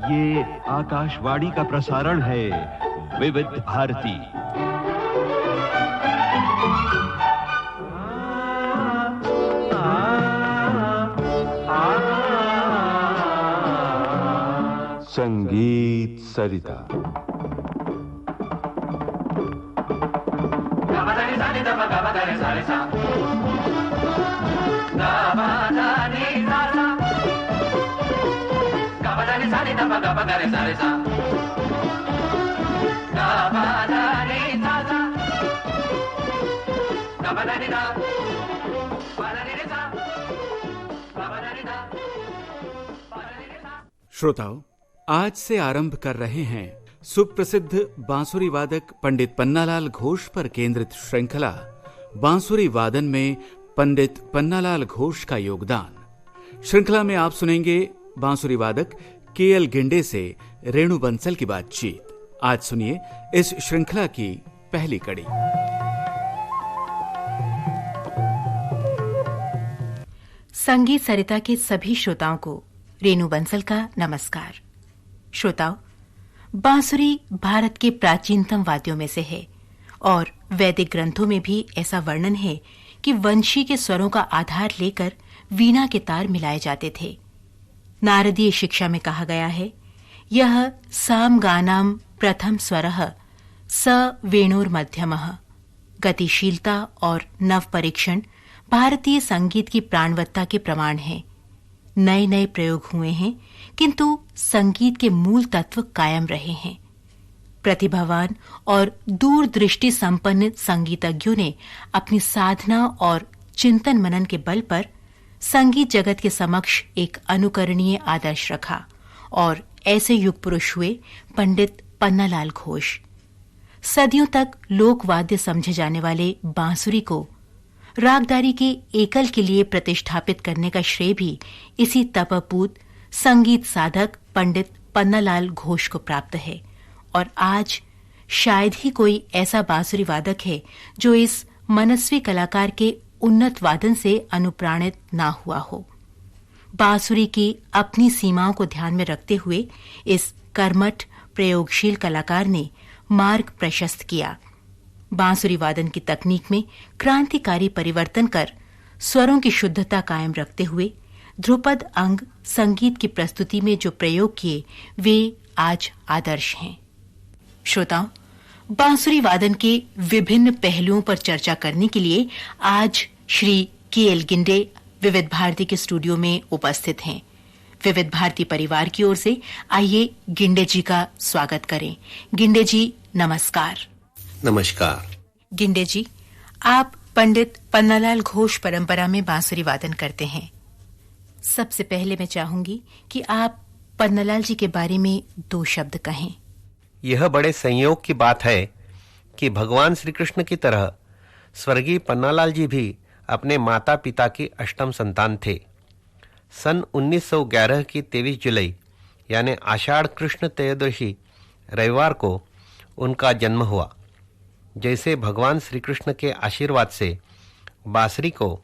ये आकाशवाणी का प्रसारण है विविध भारती। संगीत सरिता। श्रोताओं, आज से आरंभ कर रहे हैं सुप्रसिद्ध बांसुरी वादक पंडित पन्नालाल घोष पर केंद्रित श्रृंखला बांसुरी वादन में पंडित पन्नालाल घोष का योगदान। श्रृंखला में आप सुनेंगे बांसुरी वादक के.एल. गिंडे से रेणु बंसल की बातचीत। आज सुनिए इस श्रृंखला की पहली कड़ी। संगीत सरिता के सभी श्रोताओं को रेणु बंसल का नमस्कार। श्रोताओं, बांसुरी भारत के प्राचीनतम वाद्यों में से है और वैदिक ग्रंथों में भी ऐसा वर्णन है कि वंशी के स्वरों का आधार लेकर वीणा के तार मिलाए जाते थे। नारदीय शिक्षा में कहा गया है, यह सामगानाम प्रथम स्वरः स वेणुर्मध्यमः। गतिशीलता और नव परीक्षण भारतीय संगीत की प्राणवत्ता के प्रमाण हैं। नए नए प्रयोग हुए हैं, किंतु संगीत के मूल तत्व कायम रहे हैं। प्रतिभावान और दूरदृष्टि संपन्न संगीतज्ञों ने अपनी साधना और चिंतन मनन के बल पर संगीत जगत के समक्ष एक अनुकरणीय आदर्श रखा और ऐसे युग पुरुष हुए पंडित पन्नालाल घोष। सदियों तक लोकवाद्य समझे जाने वाले बांसुरी को रागदारी के एकल के लिए प्रतिष्ठापित करने का श्रेय भी इसी तपपूत संगीत साधक पंडित पन्नालाल घोष को प्राप्त है। और आज शायद ही कोई ऐसा बांसुरी वादक है जो इस मनस्वी कलाकार के उन्नत वादन से अनुप्राणित ना हुआ हो। बांसुरी की अपनी सीमाओं को ध्यान में रखते हुए इस कर्मठ प्रयोगशील कलाकार ने मार्ग प्रशस्त किया। बांसुरी वादन की तकनीक में क्रांतिकारी परिवर्तन कर स्वरों की शुद्धता कायम रखते हुए ध्रुपद अंग संगीत की प्रस्तुति में जो प्रयोग किए वे आज आदर्श हैं। श्रोताओं, बांसुरी वादन के विभिन्न पहलुओं पर चर्चा करने के लिए आज श्री के.एल. गिंडे विविध भारती के स्टूडियो में उपस्थित हैं। विविध भारती परिवार की ओर से आइए गिंडे जी का स्वागत करें। गिंडे जी, नमस्कार। नमस्कार। गिंडे जी, आप पंडित पन्नालाल घोष परंपरा में बांसुरी वादन करते हैं। सबसे पहले मैं चाहूंगी कि आप पन्नालाल जी के बारे में 2 शब्द कहें। यह बड़े संयोग की बात है कि भगवान श्री कृष्ण की तरह स्वर्गीय पन्नालाल जी भी अपने माता पिता की अष्टम संतान थे। सन 1911 की 23 जुलाई यानी आषाढ़ कृष्ण त्रयोदशी रविवार को उनका जन्म हुआ। जैसे भगवान श्री कृष्ण के आशीर्वाद से बांसुरी को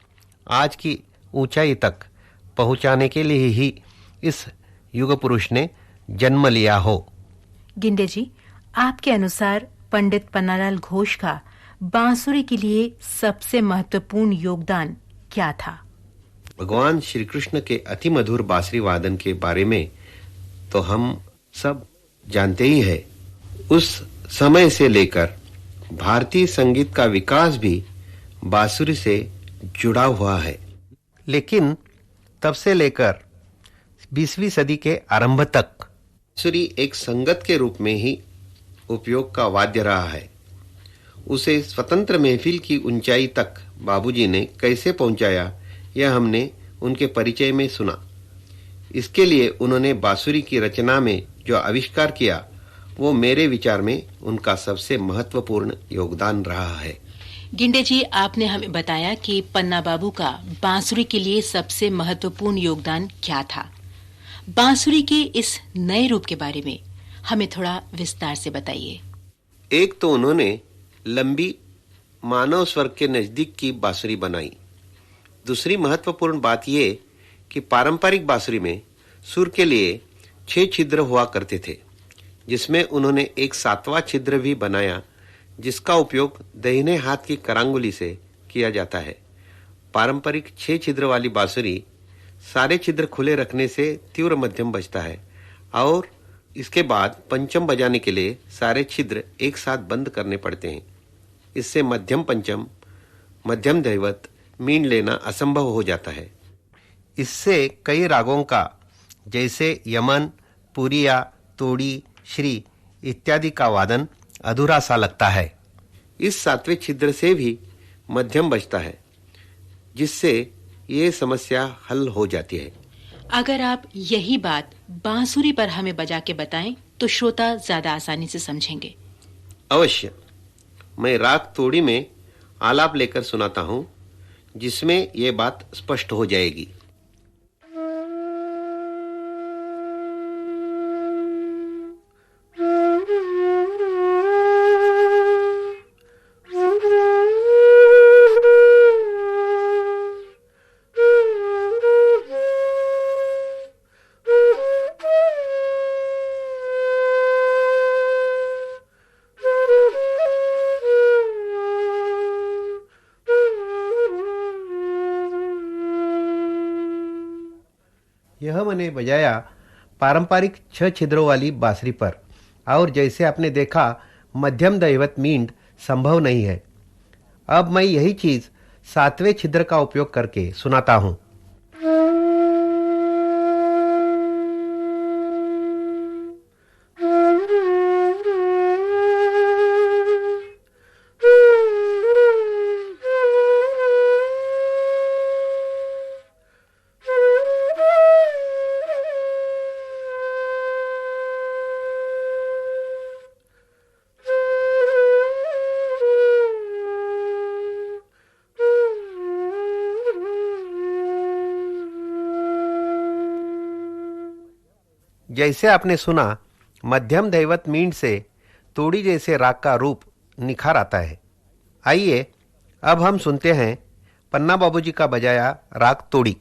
आज की ऊंचाई तक पहुंचाने के लिए ही इस युग पुरुष ने जन्म लिया हो। गिंडे जी, आपके अनुसार पंडित पन्नालाल घोष का बांसुरी के लिए सबसे महत्वपूर्ण योगदान क्या था? भगवान श्री कृष्ण के अति मधुर बांसुरी वादन के बारे में तो हम सब जानते ही हैं। उस समय से लेकर भारतीय संगीत का विकास भी बांसुरी से जुड़ा हुआ है। लेकिन तब से लेकर 20वीं सदी के आरंभ तक बांसुरी एक संगत के रूप में ही उपयोग का वाद्य रहा है। उसे स्वतंत्र महफिल की ऊंचाई तक बाबूजी ने कैसे पहुंचाया, यह हमने उनके परिचय में सुना। इसके लिए उन्होंने बांसुरी की रचना में जो आविष्कार किया, वो मेरे विचार में उनका सबसे महत्वपूर्ण योगदान रहा है। गिंडे जी, आपने हमें बताया कि पन्ना बाबू का बांसुरी के लिए सबसे महत्वपूर्ण योगदान क्या था। बांसुरी के इस नए रूप के बारे में हमें थोड़ा विस्तार से बताइए। एक तो उन्होंने लंबी मानव स्वर के नजदीक की बांसुरी बनाई। दूसरी महत्वपूर्ण बात यह कि पारंपरिक बांसुरी में सुर के लिए 6 छिद्र हुआ करते थे, जिसमें उन्होंने एक 7वां छिद्र भी बनाया, जिसका उपयोग दाहिने हाथ की करांगुली से किया जाता है। पारंपरिक 6 छिद्र वाली बांसुरी सारे छिद्र खुले रखने से तीव्र मध्यम बजता है और इसके बाद पंचम बजाने के लिए सारे छिद्र एक साथ बंद करने पड़ते हैं। इससे मध्यम पंचम, मध्यम दैवत, मीन लेना असंभव हो जाता है। इससे कई रागों का, जैसे यमन, पुरिया, तोड़ी, श्री इत्यादि का वादन अधूरा सा लगता है। इस 7वें छिद्र से भी मध्यम बजता है, जिससे ये समस्या हल हो जाती है। अगर आप यही बात बांसुरी पर हमें बजा के बताएं तो श्रोता ज्यादा आसानी से समझेंगे। अवश्य। मैं राग तोड़ी में आलाप लेकर सुनाता हूं, जिसमें ये बात स्पष्ट हो जाएगी। यह मैंने बजाया पारंपरिक 6 छिद्रों वाली बांसुरी पर, और जैसे आपने देखा मध्यम दैवत मींड संभव नहीं है। अब मैं यही चीज 7वें छिद्र का उपयोग करके सुनाता हूं। जैसे आपने सुना, मध्यम दैवत मींड से तोड़ी जैसे राग का रूप निखार आता है। आइए अब हम सुनते हैं पन्ना बाबूजी का बजाया राग तोड़ी।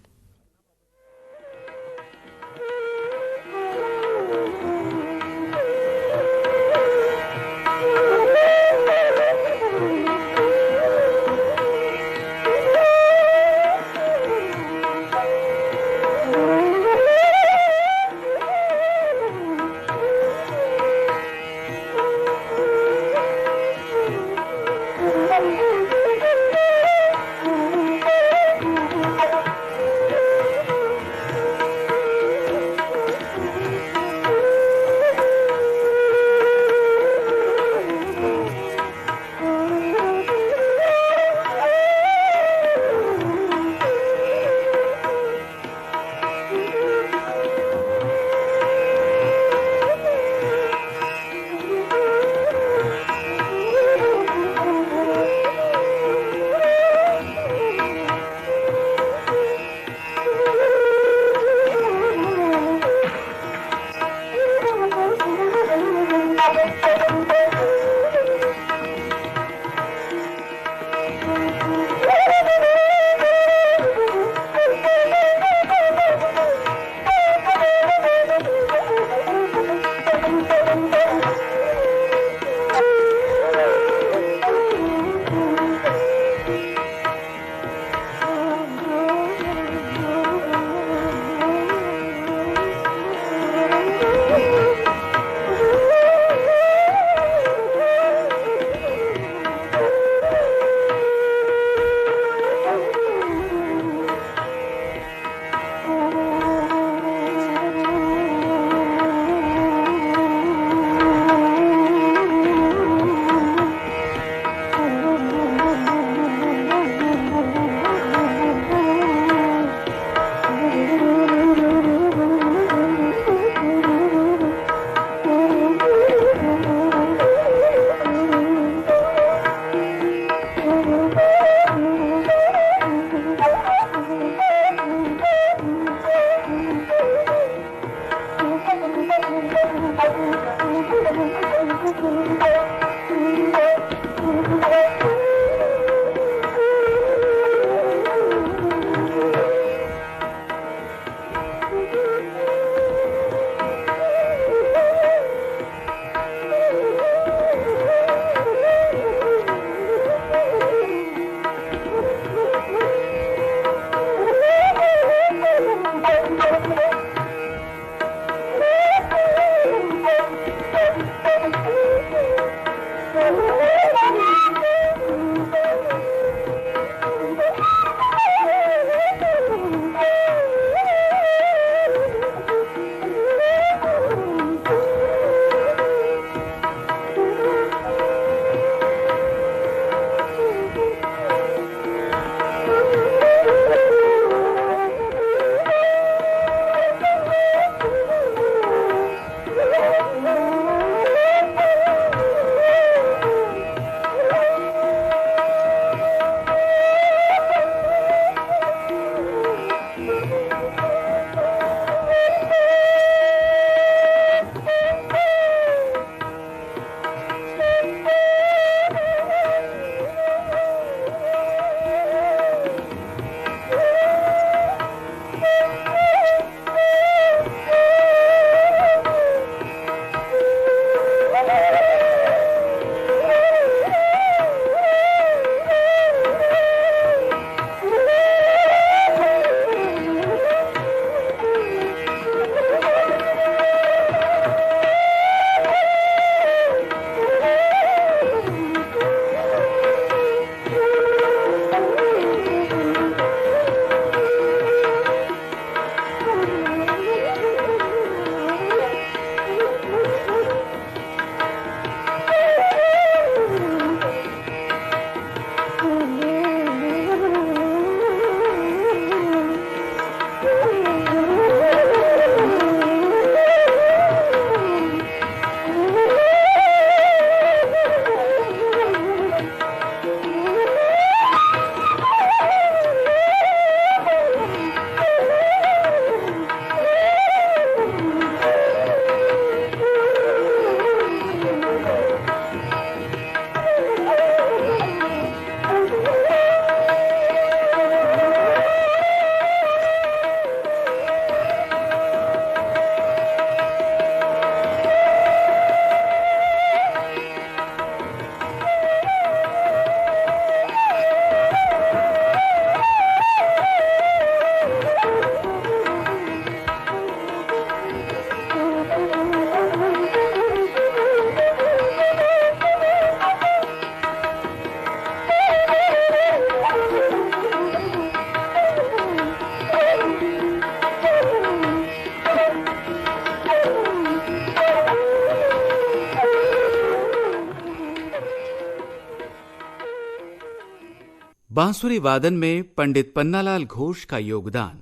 बांसुरी वादन में पंडित पन्नालाल घोष का योगदान।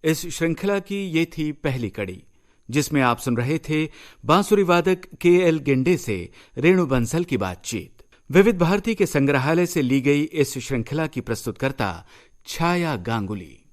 इस श्रृंखला की ये थी पहली कड़ी, जिसमें आप सुन रहे थे बांसुरी वादक के.एल. गिंडे से रेणु बंसल की बातचीत। विविध भारती के संग्रहालय से ली गई इस श्रृंखला की प्रस्तुतकर्ता छाया गांगुली।